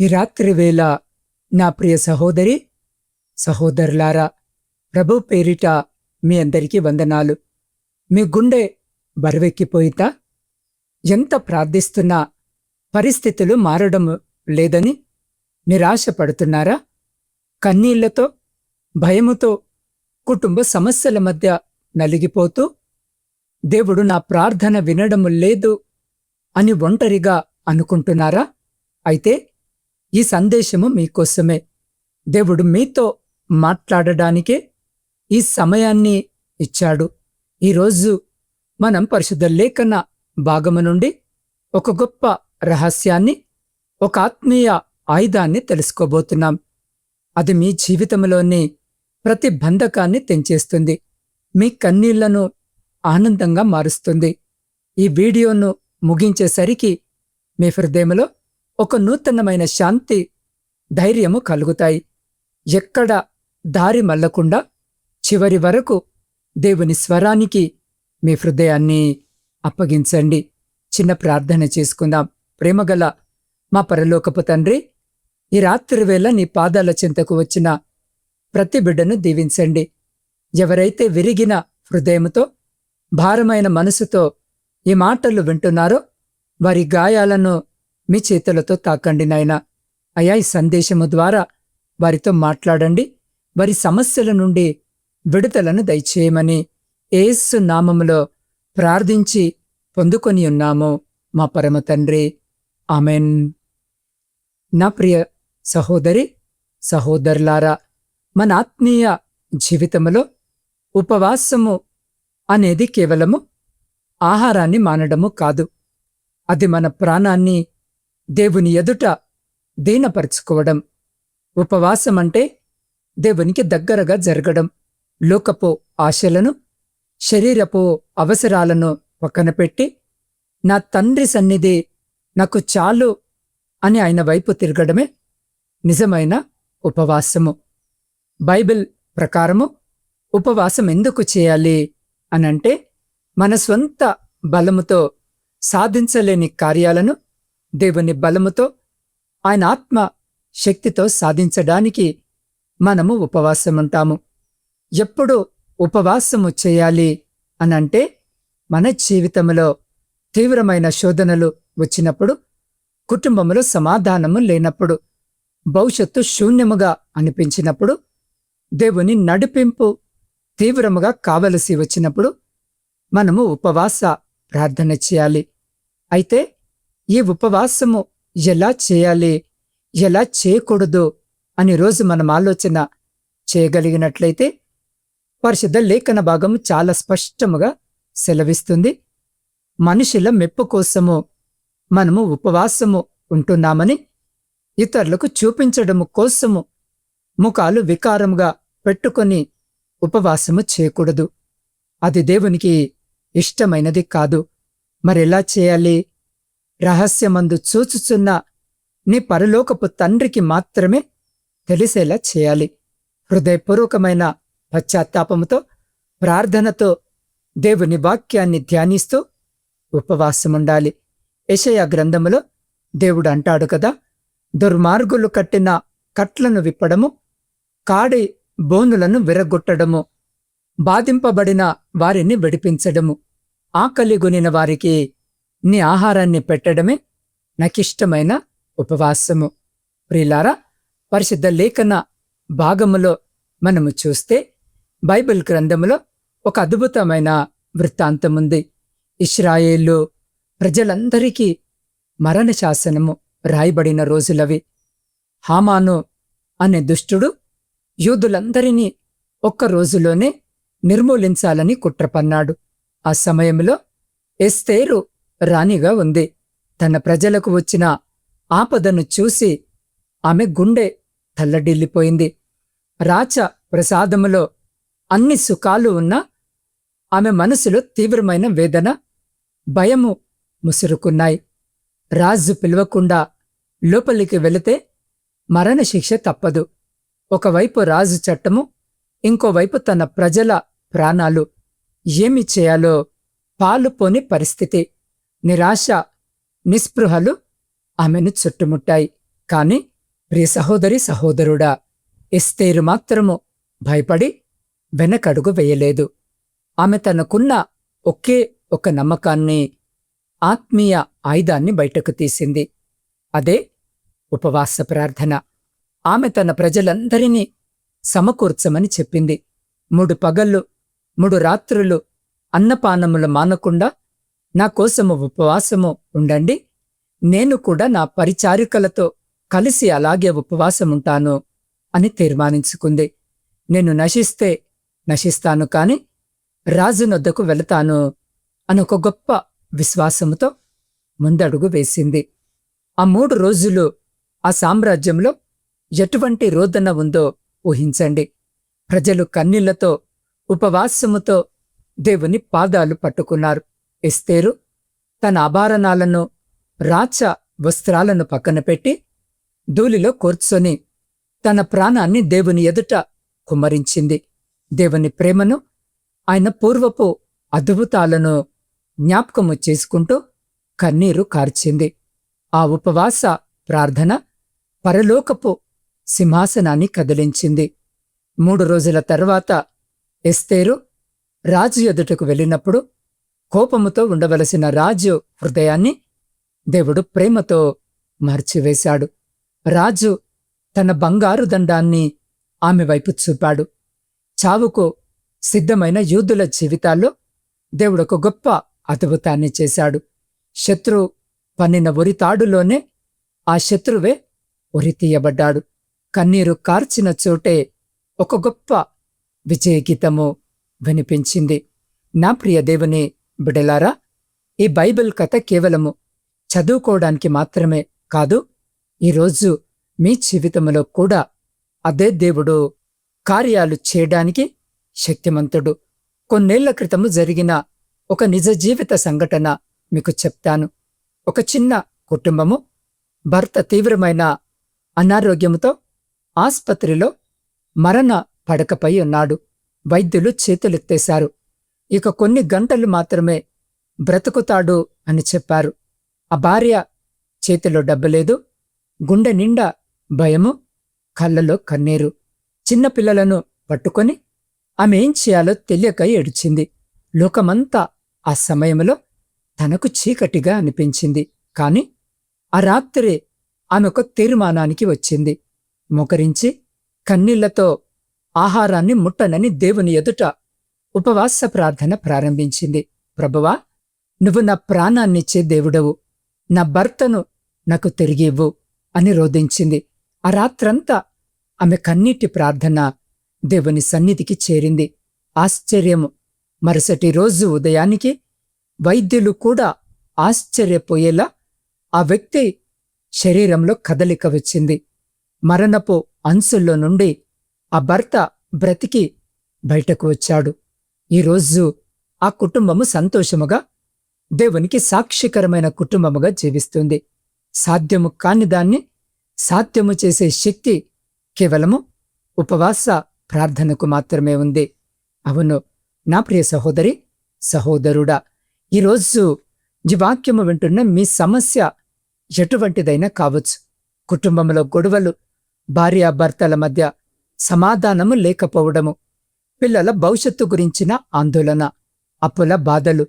ఈ రాత్రి వేళ నా ప్రియ సహోదరి సహోదరులారా, ప్రభు పేరిట మీ అందరికీ వందనాలు. మీ గుండె బరువెక్కిపోయితా? ఎంత ప్రార్థిస్తున్నా పరిస్థితులు మారడం లేదని నిరాశపడుతున్నారా? కన్నీళ్లతో, భయముతో, కుటుంబ సమస్యల మధ్య నలిగిపోతూ దేవుడు నా ప్రార్థన వినడం లేదు అని ఒంటరిగా అనుకుంటున్నారా? అయితే ఈ సందేశము మీకోసమే. దేవుడు మీతో మాట్లాడడానికే ఈ సమయాన్ని ఇచ్చాడు. ఈరోజు మనం పరిశుద్ధ లేఖన భాగము నుండి ఒక గొప్ప రహస్యాన్ని, ఒక ఆత్మీయ ఆయుధాన్ని తెలుసుకోబోతున్నాం. అది మీ జీవితంలోని ప్రతి బంధకాన్ని తెంచేస్తుంది, మీ కన్నీళ్లను ఆనందంగా మారుస్తుంది. ఈ వీడియోను ముగించేసరికి మీ హృదయంలో ఒక నూతనమైన శాంతి, ధైర్యము కలుగుతాయి. ఎక్కడ దారి మళ్ళకుండా చివరి వరకు దేవుని స్వరానికి మీ హృదయాన్ని అప్పగించండి. చిన్న ప్రార్థన చేసుకుందాం. ప్రేమగల మా పరలోకపు తండ్రి, ఈ రాత్రి వేళ నీ పాదాల చెంతకు వచ్చిన ప్రతి బిడ్డను దీవించండి. ఎవరైతే విరిగిన హృదయముతో, భారమైన మనసుతో ఈ మాటలు వింటున్నారో వారి గాయాలను మీ చేతులతో తాకండి నాయనా. అయా, ఈ సందేశము ద్వారా వారితో మాట్లాడండి. వారి సమస్యల నుండి విడుదలను దయచేయమని యేసు నామములో ప్రార్థించి పొందుకొని ఉన్నాము మా పరమ తండ్రి. ఆమెన్. నా ప్రియ సహోదరి సహోదరులారా, మన ఆత్మీయ జీవితంలో ఉపవాసము అనేది కేవలము ఆహారాన్ని మానడము కాదు. అది మన ప్రాణాన్ని దేవుని ఎదుట దీనపరుచుకోవడం. ఉపవాసం అంటే దేవునికి దగ్గరగా జరగడం, లోకపు ఆశలను, శరీరపు అవసరాలను పక్కన పెట్టి నా తండ్రి సన్నిధి నాకు చాలు అని ఆయన వైపు తిరగడమే నిజమైన ఉపవాసము. బైబిల్ ప్రకారము ఉపవాసం ఎందుకు చేయాలి అనంటే, మన స్వంత బలముతో సాధించలేని కార్యాలను దేవుని బలముతో, ఆయన ఆత్మ శక్తితో సాధించడానికి మనము ఉపవాసముంటాము. ఎప్పుడు ఉపవాసము చేయాలి అనంటే, మన జీవితంలో తీవ్రమైన శోధనలు వచ్చినప్పుడు, కుటుంబంలో సమాధానము లేనప్పుడు, భవిష్యత్తు శూన్యముగా అనిపించినప్పుడు, దేవుని నడిపింపు తీవ్రముగా కావలసి వచ్చినప్పుడు మనము ఉపవాస ప్రార్థన చేయాలి. అయితే ఈ ఉపవాసము ఎలా చేయాలి, ఎలా చేయకూడదు అని రోజు మనం ఆలోచన చేయగలిగినట్లయితే, పరిశుద్ధ లేఖన భాగము చాలా స్పష్టముగా సెలవిస్తుంది. మనుషుల మెప్పు కోసము మనము ఉపవాసము ఉంటున్నామని ఇతరులకు చూపించడము కోసము ముఖాలు వికారముగా పెట్టుకొని ఉపవాసము చేయకూడదు. అది దేవునికి ఇష్టమైనది కాదు. మరెలా చేయాలి? రహస్యమందు చూచుచున్న నీ పరలోకపు తండ్రికి మాత్రమే తెలిసేలా చేయాలి. హృదయపూర్వకమైన పశ్చాత్తాపముతో, ప్రార్థనతో దేవుని వాక్యాన్ని ధ్యానిస్తూ ఉపవాసముండాలి. యెషయా గ్రంథములో దేవుడు అంటాడు కదా, దుర్మార్గులు కట్టిన కట్లను విప్పడము, కాడి బోనులను విరగొట్టడము, బాధింపబడిన వారిని విడిపించడము, ఆకలిగొనిన వారికి నీ ఆహారాన్ని పెట్టడమే నాకిష్టమైన ఉపవాసము. ప్రియులారా, పరిశుద్ధ లేఖన భాగములో మనము చూస్తే బైబిల్ గ్రంథములో ఒక అద్భుతమైన వృత్తాంతముంది. ఇశ్రాయేలు ప్రజలందరికీ మరణ శాసనము రాయబడిన రోజులవి. హామాను అనే దుష్టుడు యూదులందరినీ ఒక్క రోజులోనే నిర్మూలించాలని కుట్రపన్నాడు. ఆ సమయంలో ఎస్తేరు రాణిగా ఉంది. తన ప్రజలకు వచ్చిన ఆపదను చూసి ఆమె గుండె తల్లడిల్లిపోయింది. రాచ ప్రసాదములో అన్ని సుఖాలు ఉన్నా ఆమె మనసులో తీవ్రమైన వేదన, భయము ముసురుకున్నాయి. రాజు పిలవకుండా లోపలికి వెళితే మరణశిక్ష తప్పదు. ఒకవైపు రాజు చట్టము, ఇంకోవైపు తన ప్రజల ప్రాణాలు. ఏమి చేయాలో పాలుపోని పరిస్థితి. నిరాశ, నిస్పృహలు ఆమెను చుట్టుముట్టాయి. కాని ప్రియ సహోదరి సహోదరుడా, ఎస్తేరు మాత్రము భయపడి వెనకడుగు వేయలేదు. ఆమె తనకున్న ఒకే ఒక నమ్మకాన్ని, ఆత్మీయ ఆయుధాన్ని బయటకు తీసింది. అదే ఉపవాస ప్రార్థన. ఆమె తన ప్రజలందరినీ సమకూర్చమని చెప్పింది. 3 పగళ్ళు 3 రాత్రులు అన్నపానములు మానకుండా నా కోసము ఉపవాసము ఉండండి, నేను కూడా నా పరిచారికలతో కలిసి అలాగే ఉపవాసముంటాను అని తీర్మానించుకుంది. నేను నశిస్తే నశిస్తాను కాని రాజునొద్దకు వెళతాను అని ఒక గొప్ప విశ్వాసముతో ముందడుగు వేసింది. ఆ 3 రోజులు ఆ సామ్రాజ్యంలో ఎటువంటి రోదన ఉందో ఊహించండి. ప్రజలు కన్నీళ్లతో ఉపవాసముతో దేవుని పాదాలు పట్టుకున్నారు. ఎస్తేరు తన ఆభరణాలను, రాచ వస్త్రాలను పక్కన పెట్టి ధూళిలో కూర్చొని తన ప్రాణాన్ని దేవుని ఎదుట కుమ్మరించింది. దేవుని ప్రేమను, ఆయన పూర్వపు అద్భుతాలను జ్ఞాపకము చేసుకుంటూ కన్నీరు కార్చింది. ఆ ఉపవాస ప్రార్థన పరలోకపు సింహాసనాన్ని కదిలించింది. 3 రోజుల తర్వాత ఎస్తేరు రాజు ఎదుటకు వెళ్ళినప్పుడు కోపముతో ఉండవలసిన రాజు హృదయాన్ని దేవుడు ప్రేమతో మార్చివేశాడు. రాజు తన బంగారు దండాన్ని ఆమె వైపు చూపాడు. చావుకు సిద్ధమైన యూదుల జీవితాల్లో దేవుడొక గొప్ప అద్భుతాన్ని చేశాడు. శత్రు పన్నిన ఉరితాడులోనే ఆ శత్రువే ఉరితీయబడ్డాడు. కన్నీరు కార్చిన చోటే ఒక గొప్ప విజయగీతము వినిపించింది. నా ప్రియ దేవుని బిడలారా, ఈ బైబిల్ కథ కేవలము చదువుకోవడానికి మాత్రమే కాదు, ఈరోజు మీ జీవితంలో కూడా అదే దేవుడు కార్యాలు చేయడానికి శక్తిమంతుడు. కొన్నేళ్ల క్రితము జరిగిన ఒక నిజ జీవిత సంఘటన మీకు చెప్తాను. ఒక చిన్న కుటుంబము, భర్త తీవ్రమైన అనారోగ్యముతో ఆస్పత్రిలో మరణ పడకపై ఉన్నాడు. వైద్యులు చేతులెత్తేశారు. ఇక కొన్ని గంటలు మాత్రమే బ్రతుకుతాడు అని చెప్పారు. ఆ భార్య చేతిలో డబ్బులేదు, గుండె నిండా భయము, కళ్ళలో కన్నీరు. చిన్నపిల్లలను పట్టుకొని ఆమె ఏం చేయాలో తెలియక ఏడ్చింది. లోకమంతా ఆ సమయంలో తనకు చీకటిగా అనిపించింది. కాని ఆ రాత్రి ఆమె ఒక తీర్మానానికి వచ్చింది. మోకరించి కన్నీళ్లతో ఆహారాన్ని ముట్టనని దేవుని ఎదుట ఉపవాస ప్రార్థన ప్రారంభించింది. ప్రభువా, నువ్వు నా ప్రాణాన్నిచ్చే దేవుడవు, నా భర్తను నాకు తిరిగి ఇవ్వు అని రోదించింది. ఆ రాత్రంతా ఆమె కన్నీటి ప్రార్థన దేవుని సన్నిధికి చేరింది. ఆశ్చర్యము, మరుసటి రోజు ఉదయానికి వైద్యులు కూడా ఆశ్చర్యపోయేలా ఆ వ్యక్తి శరీరంలో కదలిక వచ్చింది. మరణపు అంచుల్లో నుండి ఆ భర్త బ్రతికి బయటకు వచ్చాడు. ఈరోజు ఆ కుటుంబము సంతోషముగా, దేవునికి సాక్షికరమైన కుటుంబముగా జీవిస్తుంది. సాధ్యము కాని దాన్ని సాధ్యము చేసే శక్తి కేవలము ఉపవాస ప్రార్థనకు మాత్రమే ఉంది. అవును నా ప్రియ సహోదరి సహోదరుడా, ఈరోజు ఈ వాక్యము వింటున్న మీ సమస్య ఎటువంటిదైనా కావచ్చు. కుటుంబంలో గొడవలు, భార్యాభర్తల మధ్య సమాధానము లేకపోవడము, పిల్లల భవిష్యత్తు గురించిన ఆందోళన, అప్పుల బాధలు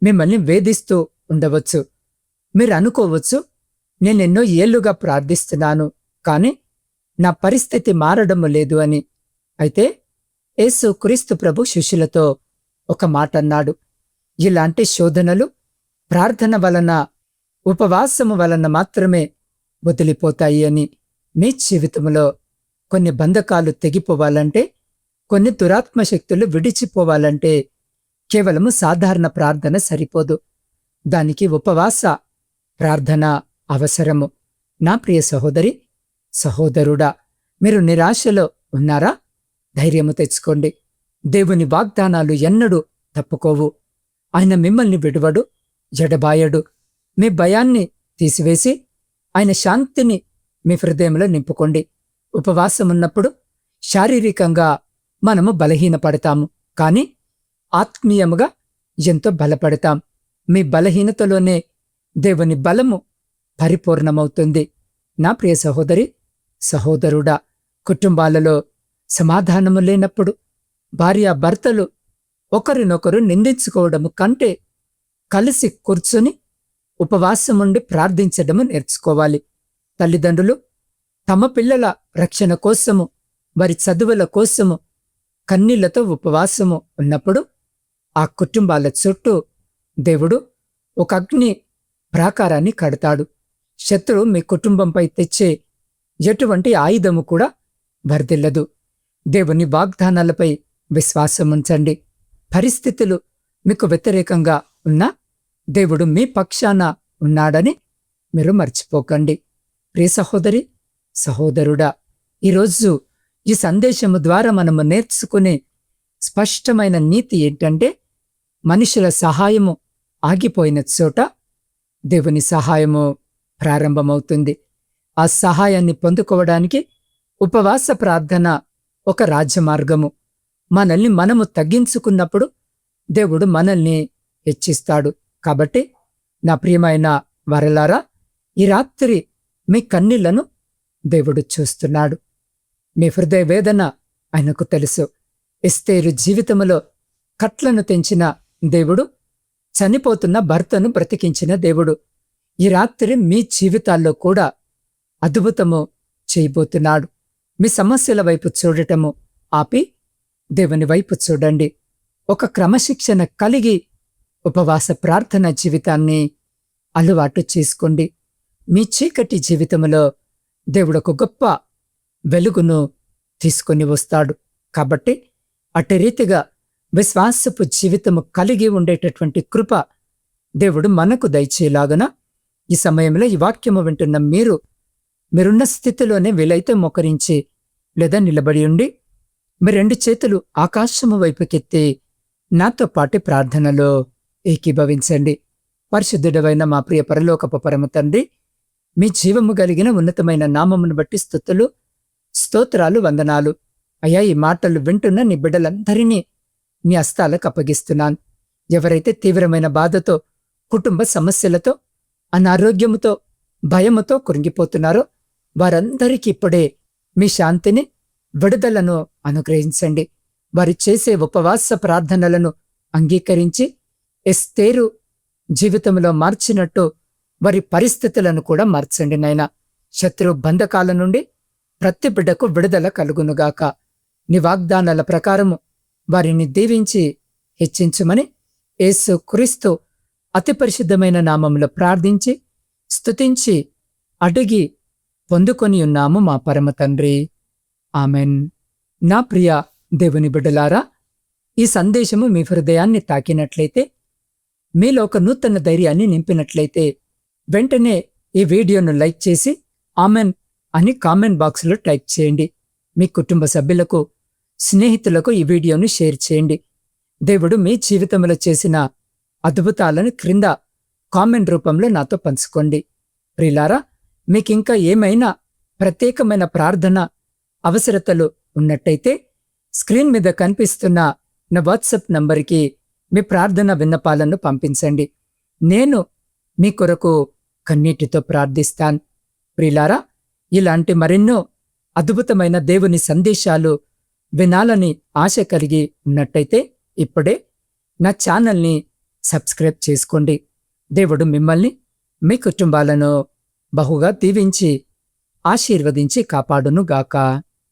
మిమ్మల్ని వేధిస్తూ ఉండవచ్చు. మీరు అనుకోవచ్చు, నేనెన్నో ఏళ్లుగా ప్రార్థిస్తున్నాను కాని నా పరిస్థితి మారడము లేదు అని. అయితే యేసు క్రీస్తు ప్రభు శిష్యులతో ఒక మాట అన్నాడు. ఇలాంటి శోధనలు ప్రార్థన వలన, ఉపవాసము వలన మాత్రమే వదిలిపోతాయి అని. మీ జీవితంలో కొన్ని బంధకాలు తెగిపోవాలంటే, కొన్ని దురాత్మశక్తులు విడిచిపోవాలంటే కేవలము సాధారణ ప్రార్థన సరిపోదు. దానికి ఉపవాస ప్రార్థన అవసరము. నా ప్రియ సహోదరి సహోదరుడా, మీరు నిరాశలో ఉన్నారా? ధైర్యము తెచ్చుకోండి. దేవుని వాగ్దానాలు ఎన్నడూ తప్పుకోవు. ఆయన మిమ్మల్ని విడువడు, ఎడబాయడు. మీ భయాన్ని తీసివేసి ఆయన శాంతిని మీ హృదయంలో నింపుకోండి. ఉపవాసమున్నప్పుడు శారీరకంగా మనము బలహీనపడతాము, కాని ఆత్మీయముగా ఎంతో బలపడతాం. మీ బలహీనతలోనే దేవుని బలము పరిపూర్ణమవుతుంది. నా ప్రియ సహోదరి సహోదరుడా, కుటుంబాలలో సమాధానము లేనప్పుడు భార్యాభర్తలు ఒకరినొకరు నిందించుకోవడము కంటే కలిసి కూర్చుని ఉపవాసముండి ప్రార్థించడము నేర్చుకోవాలి. తల్లిదండ్రులు తమ పిల్లల రక్షణ కోసము, వారి చదువుల కోసము కన్నీళ్లతో ఉపవాసము ఉన్నప్పుడు ఆ కుటుంబాల చుట్టూ దేవుడు ఒక అగ్ని ప్రాకారాన్ని కడతాడు. శత్రువు మీ కుటుంబంపై తెచ్చే ఎటువంటి ఆయుధము కూడా వర్ధిల్లదు. దేవుని వాగ్దానాలపై విశ్వాసముంచండి. పరిస్థితులు మీకు వ్యతిరేకంగా ఉన్నా దేవుడు మీ పక్షాన ఉన్నాడని మీరు మర్చిపోకండి. ప్రియ సహోదరి, సహోదరుడా, ఈరోజు ఈ సందేశము ద్వారా మనము నేర్చుకునే స్పష్టమైన నీతి ఏంటంటే, మనుషుల సహాయము ఆగిపోయిన చోట దేవుని సహాయము ప్రారంభమవుతుంది. ఆ సహాయాన్ని పొందుకోవడానికి ఉపవాస ప్రార్థన ఒక రాజమార్గము. మనల్ని మనము తగ్గించుకున్నప్పుడు దేవుడు మనల్ని హెచ్చిస్తాడు. కాబట్టి నా ప్రియమైన వారలారా, ఈ రాత్రి మీ కన్నీళ్లను దేవుడు చూస్తున్నాడు. మీ హృదయ వేదన ఆయనకు తెలుసు. ఎస్తేరు జీవితములో కట్లను తెంచిన దేవుడు, చనిపోతున్న భర్తను బ్రతికించిన దేవుడు ఈ రాత్రి మీ జీవితాల్లో కూడా అద్భుతము చేయబోతున్నాడు. మీ సమస్యల వైపు చూడటము ఆపి దేవుని వైపు చూడండి. ఒక క్రమశిక్షణ కలిగి ఉపవాస ప్రార్థన జీవితాన్ని అలవాటు చేసుకోండి. మీ చీకటి జీవితంలో దేవుడు ఒక గొప్ప వెలుగును తీసుకొని వస్తాడు. కాబట్టి అట్టి రీతిగా విశ్వాసపు జీవితము కలిగి ఉండేటటువంటి కృప దేవుడు మనకు దయచేలాగన ఈ సమయంలో ఈ వాక్యము వింటున్న మీరున్న స్థితిలోనే వీలైతే మోకరించి లేదా నిలబడి ఉండి మీ 2 చేతులు ఆకాశము వైపుకెత్తి నాతో పాటు ప్రార్థనలో ఏకీభవించండి. పరిశుద్ధుడవైన మా ప్రియ పరలోకపు పరమ తండ్రి, మీ జీవము కలిగిన ఉన్నతమైన నామమును బట్టి స్తుతులు, స్తోత్రాలు, వందనాలు. అయ్యా, ఈ మాటలు వింటున్న నీ బిడ్డలందరినీ నీ హస్తాలకు అప్పగిస్తున్నాను. ఎవరైతే తీవ్రమైన బాధతో, కుటుంబ సమస్యలతో, అనారోగ్యముతో, భయముతో కృంగిపోతున్నారో వారందరికీ ఇప్పుడే మీ శాంతిని, విడుదలను అనుగ్రహించండి. వారు చేసే ఉపవాస ప్రార్థనలను అంగీకరించి ఎస్తేరు జీవితంలో మార్చినట్టు వారి పరిస్థితులను కూడా మార్చండి నాయనా. శత్రు బంధకాల నుండి ప్రతి బిడ్డకు విడుదల కలుగునుగాక. నీ వాగ్దానాల ప్రకారము వారిని దీవించి హెచ్చించుమని యేసు క్రీస్తు అతి పరిశుద్ధమైన నామములో ప్రార్థించి స్తుతించి అడిగి పొందుకొని ఉన్నాము మా పరమ తండ్రి. ఆమెన్. నా ప్రియ దేవుని బిడ్డలారా, ఈ సందేశము మీ హృదయాన్ని తాకినట్లయితే, మీలో ఒక నూతన ధైర్యాన్ని నింపినట్లయితే వెంటనే ఈ వీడియోను లైక్ చేసి ఆమెన్ అని కామెంట్ బాక్స్లో టైప్ చేయండి. మీ కుటుంబ సభ్యులకు, స్నేహితులకు ఈ వీడియోను షేర్ చేయండి. దేవుడు మీ జీవితంలో చేసిన అద్భుతాలను క్రింద కామెంట్ రూపంలో నాతో పంచుకోండి. ప్రియులారా, మీకింకా ఏమైనా ప్రత్యేకమైన ప్రార్థన అవసరతలు ఉన్నట్టయితే స్క్రీన్ మీద కనిపిస్తున్న నా వాట్సాప్ నంబర్కి మీ ప్రార్థన విన్నపాలను పంపించండి. నేను మీ కొరకు కన్నీటితో ప్రార్థిస్తాను. ప్రియులారా, ఇలాంటి మరెన్నో అద్భుతమైన దేవుని సందేశాలు వినాలని ఆశ కలిగి ఉన్నట్టయితే ఇప్పుడే నా ఛానల్ని సబ్స్క్రైబ్ చేసుకోండి. దేవుడు మిమ్మల్ని, మీ కుటుంబాలను బహుగా దీవించి ఆశీర్వదించి కాపాడునుగాక.